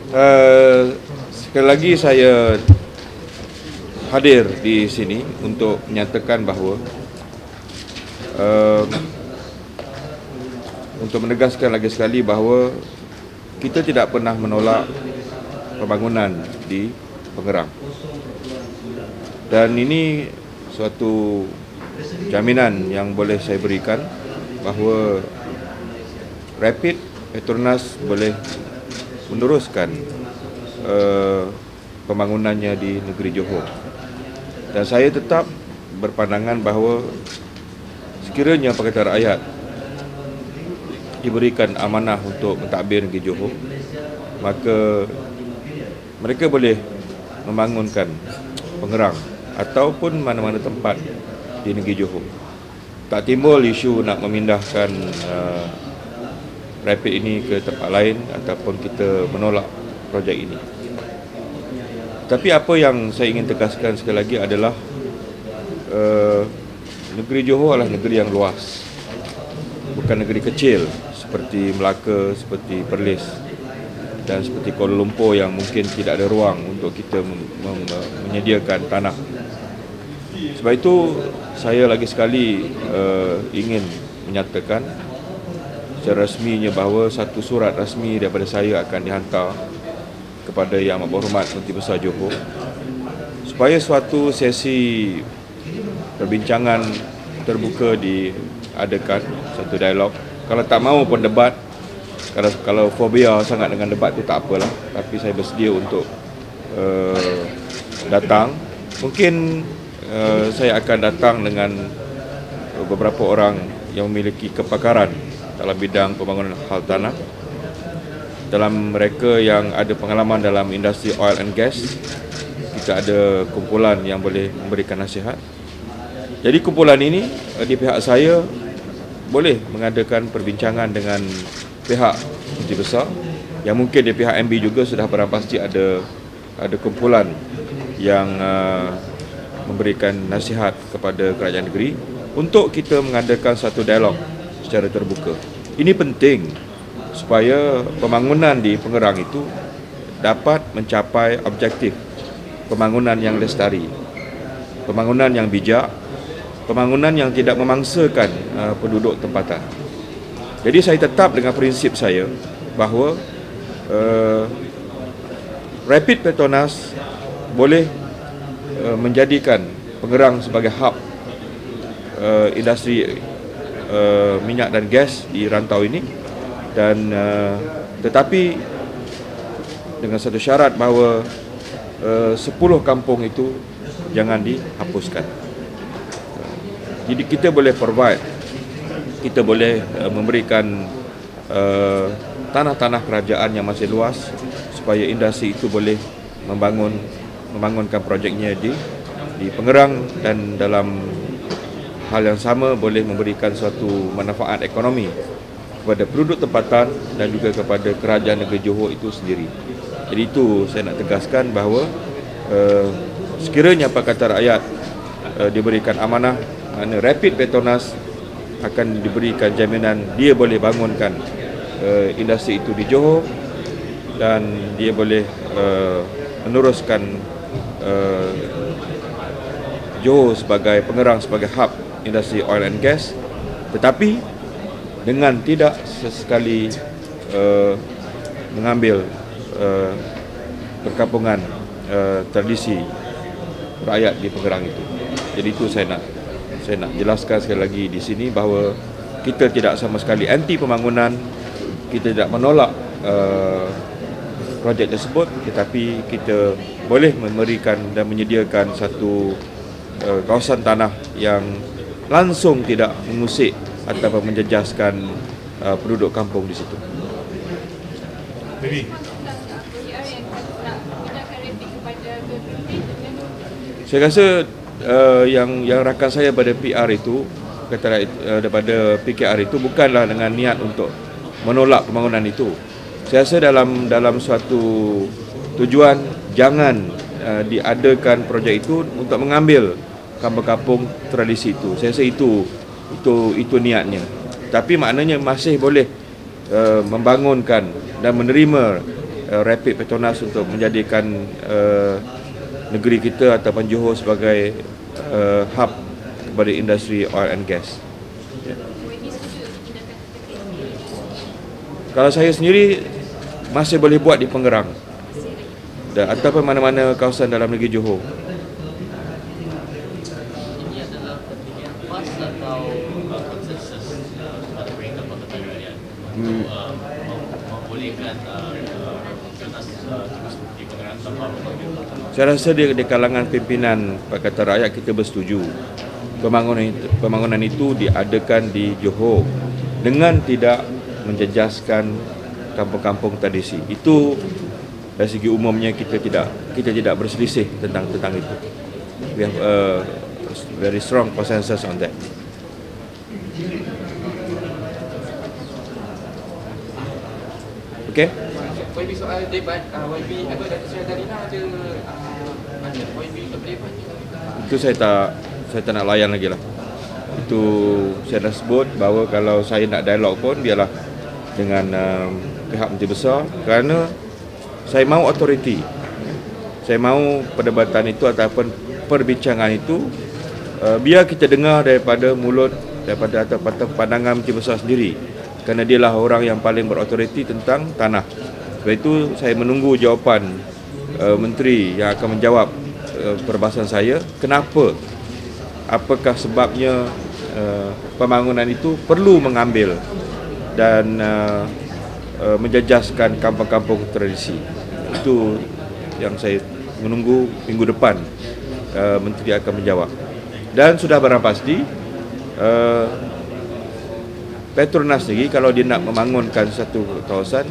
Sekali lagi saya hadir di sini untuk menyatakan bahawa untuk menegaskan lagi sekali bahawa kita tidak pernah menolak pembangunan di Pengerang. Dan ini suatu jaminan yang boleh saya berikan bahawa Rapid Petronas boleh meneruskan pembangunannya di negeri Johor. Dan saya tetap berpandangan bahawa sekiranya Pakatan Rakyat diberikan amanah untuk mentadbir negeri Johor, maka mereka boleh membangunkan Pengerang ataupun mana-mana tempat di negeri Johor. Tak timbul isu nak memindahkan Rapid ini ke tempat lain ataupun kita menolak projek ini. Tapi apa yang saya ingin tegaskan sekali lagi adalah negeri Johor adalah negeri yang luas, bukan negeri kecil seperti Melaka, seperti Perlis dan seperti Kuala Lumpur yang mungkin tidak ada ruang untuk kita menyediakan tanah. Sebab itu saya lagi sekali ingin menyatakan secara rasminya bahawa satu surat rasmi daripada saya akan dihantar kepada Yang Amat Berhormat Menteri Besar Johor supaya suatu sesi perbincangan terbuka diadakan, satu dialog. Kalau tak mahu pun debat, kalau fobia sangat dengan debat tu tak apalah, tapi saya bersedia untuk datang. Mungkin saya akan datang dengan beberapa orang yang memiliki kepakaran dalam bidang pembangunan hal tanah. Dalam mereka yang ada pengalaman dalam industri oil and gas, kita ada kumpulan yang boleh memberikan nasihat. Jadi kumpulan ini di pihak saya boleh mengadakan perbincangan dengan pihak Menteri Besar, yang mungkin di pihak MB juga sudah barang pasti ada kumpulan yang memberikan nasihat kepada kerajaan negeri untuk kita mengadakan satu dialog secara terbuka. Ini penting supaya pembangunan di Pengerang itu dapat mencapai objektif pembangunan yang lestari, pembangunan yang bijak, pembangunan yang tidak memangsakan penduduk tempatan. Jadi saya tetap dengan prinsip saya bahawa Rapid Petronas boleh menjadikan Pengerang sebagai hub industri minyak dan gas di rantau ini, dan tetapi dengan satu syarat bahawa 10 kampung itu jangan dihapuskan. Jadi kita boleh provide, kita boleh memberikan tanah-tanah kerajaan yang masih luas supaya industri itu boleh membangunkan projeknya di Pengerang, dan dalam hal yang sama boleh memberikan suatu manfaat ekonomi kepada penduduk tempatan dan juga kepada kerajaan negeri Johor itu sendiri. Jadi itu saya nak tegaskan bahawa sekiranya Pakatan Rakyat diberikan amanah, mana Rapid Petronas akan diberikan jaminan dia boleh bangunkan industri itu di Johor, dan dia boleh meneruskan Johor sebagai Pengerang sebagai hub industri oil and gas, tetapi dengan tidak sesekali mengambil perkampungan tradisi rakyat di Pengerang itu. Jadi itu saya nak jelaskan sekali lagi di sini bahawa kita tidak sama sekali anti pembangunan, kita tidak menolak projek tersebut, tetapi kita boleh memberikan dan menyediakan satu kawasan tanah yang langsung tidak mengusik atau menjejaskan penduduk kampung di situ. Saya rasa yang rakan saya pada PR itu, daripada PKR itu bukanlah dengan niat untuk menolak pembangunan itu. Saya rasa dalam suatu tujuan jangan diadakan projek itu untuk mengambil kampung-kampung tradisi itu. Saya rasa itu niatnya. Tapi maknanya masih boleh membangunkan dan menerima rapid Petronas untuk menjadikan negeri kita ataupun Johor sebagai hub kepada industri oil and gas. Kalau saya sendiri masih boleh buat di Pengerang dan ataupun mana-mana kawasan dalam negeri Johor. Ini adalah pendirian PAS atau konsensus pada peringkat Pakatan Rakyat untuk membolehkan Petronas terus di Pengerang tanpa memanggil. Saya rasa di kalangan pimpinan Pakatan Rakyat kita bersetuju pembangunan itu diadakan di Johor dengan tidak menjejaskan kampung-kampung tradisi. Itu dari segi umumnya kita tidak berselisih tentang itu. We have a very strong consensus on that. Okay? YB soal debat, YB apa Datuk Seri Darina ada mana YB untuk debat? Itu saya tak nak layan lagi lah. Itu saya dah sebut bahawa kalau saya nak dialog pun biarlah dengan pihak Menteri Besar, kerana saya mahu authority. Saya mahu perdebatan itu ataupun perbincangan itu biar kita dengar daripada mulut, daripada pandangan Menteri Besar sendiri, kerana dialah orang yang paling berautoriti tentang tanah. Sebab itu saya menunggu jawapan Menteri yang akan menjawab perbahasan saya, kenapa, apakah sebabnya pembangunan itu perlu mengambil dan menjejaskan kampung-kampung tradisi. Itu yang saya menunggu minggu depan Menteri akan menjawab. Dan sudah barang pasti Petronas sendiri kalau dia nak membangunkan satu kawasan,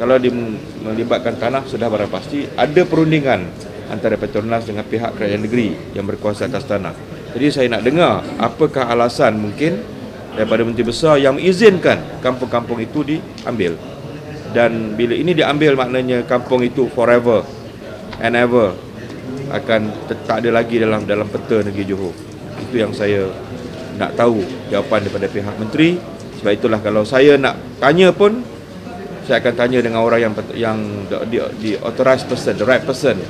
kalau dia melibatkan tanah, sudah barang pasti ada perundingan antara Petronas dengan pihak kerajaan negeri yang berkuasa atas tanah. Jadi saya nak dengar apakah alasan mungkin daripada Menteri Besar yang mengizinkan kampung-kampung itu diambil. Dan bila ini diambil, maknanya kampung itu forever and ever akan tak ada lagi dalam peta negeri Johor. Itu yang saya nak tahu jawapan daripada pihak Menteri. Sebab itulah kalau saya nak tanya pun, saya akan tanya dengan orang yang the authorized person, the right person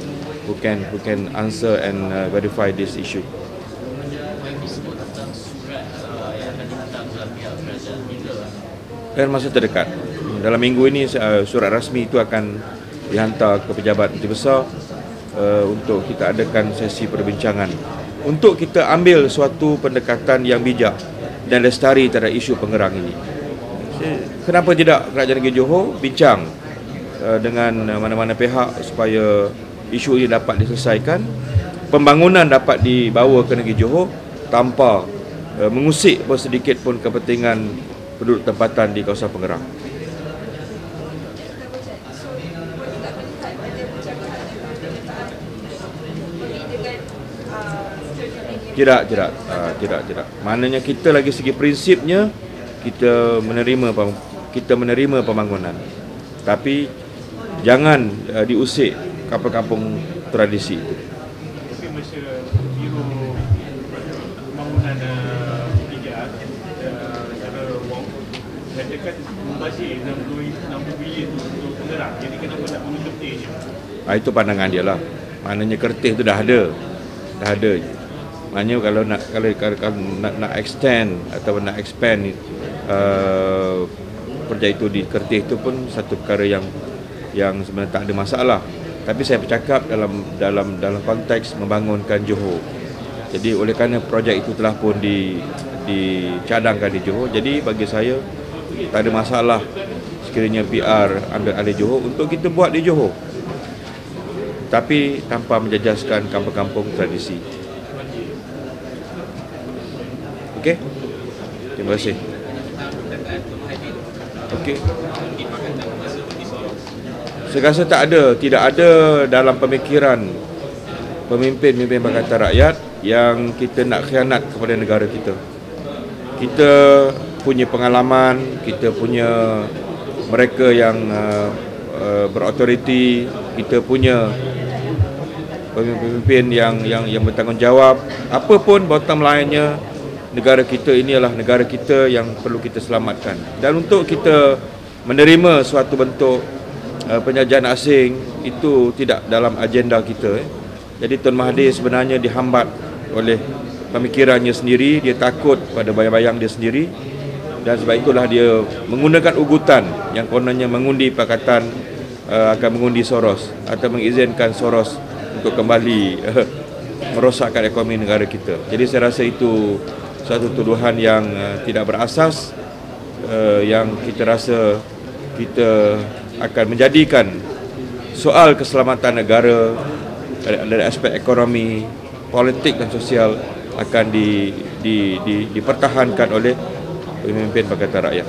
who can answer and verify this issue. Dan masa terdekat, dalam minggu ini surat rasmi itu akan dihantar ke pejabat Menteri Besar untuk kita adakan sesi perbincangan untuk kita ambil suatu pendekatan yang bijak dan lestari terhadap isu Pengerang ini. Kenapa tidak kerajaan negeri Johor bincang dengan mana-mana pihak supaya isu ini dapat diselesaikan, pembangunan dapat dibawa ke negeri Johor tanpa mengusik sedikit pun kepentingan penduduk tempatan di kawasan Pengerang. Tidak. Maknanya kita lagi segi prinsipnya kita menerima pembangunan. Tapi jangan diusik kampung-kampung tradisi itu. Tapi masa biro pembangunan kerajaan cara wang katakan membazir 60 bilion untuk Pengerang. Jadi kenapa nak guna kertis je? Itu pandangan dia lah. Maknanya kertis itu dah ada. Maknanya kalau nak extend atau nak expand projek itu di kertis itu pun satu perkara yang sebenarnya tak ada masalah. Tapi saya bercakap dalam konteks membangunkan Johor. Jadi oleh kerana projek itu telah pun dicadangkan di Johor, jadi bagi saya tak ada masalah sekiranya PR ambil alih Johor untuk kita buat di Johor, tapi tanpa menjejaskan kampung-kampung tradisi. Okey? Terima kasih. Okey. Saya rasa tidak ada dalam pemikiran pemimpin Pakatan Rakyat yang kita nak khianat kepada negara kita. Kita punya pengalaman, kita punya mereka yang berautoriti, kita punya pemimpin yang bertanggungjawab. Apapun bottom line-nya, negara kita ini adalah negara kita yang perlu kita selamatkan. Dan untuk kita menerima suatu bentuk penjajahan asing itu tidak dalam agenda kita. Jadi Tun Mahathir sebenarnya dihambat oleh pemikirannya sendiri, dia takut pada bayang-bayang dia sendiri, dan sebab itulah dia menggunakan ugutan yang kononnya mengundi Pakatan akan mengundi Soros atau mengizinkan Soros untuk kembali merosakkan ekonomi negara kita. Jadi saya rasa itu satu tuduhan yang tidak berasas, yang kita rasa kita akan menjadikan soal keselamatan negara dari aspek ekonomi, politik dan sosial akan dipertahankan oleh pemimpin Pakatan Rakyat.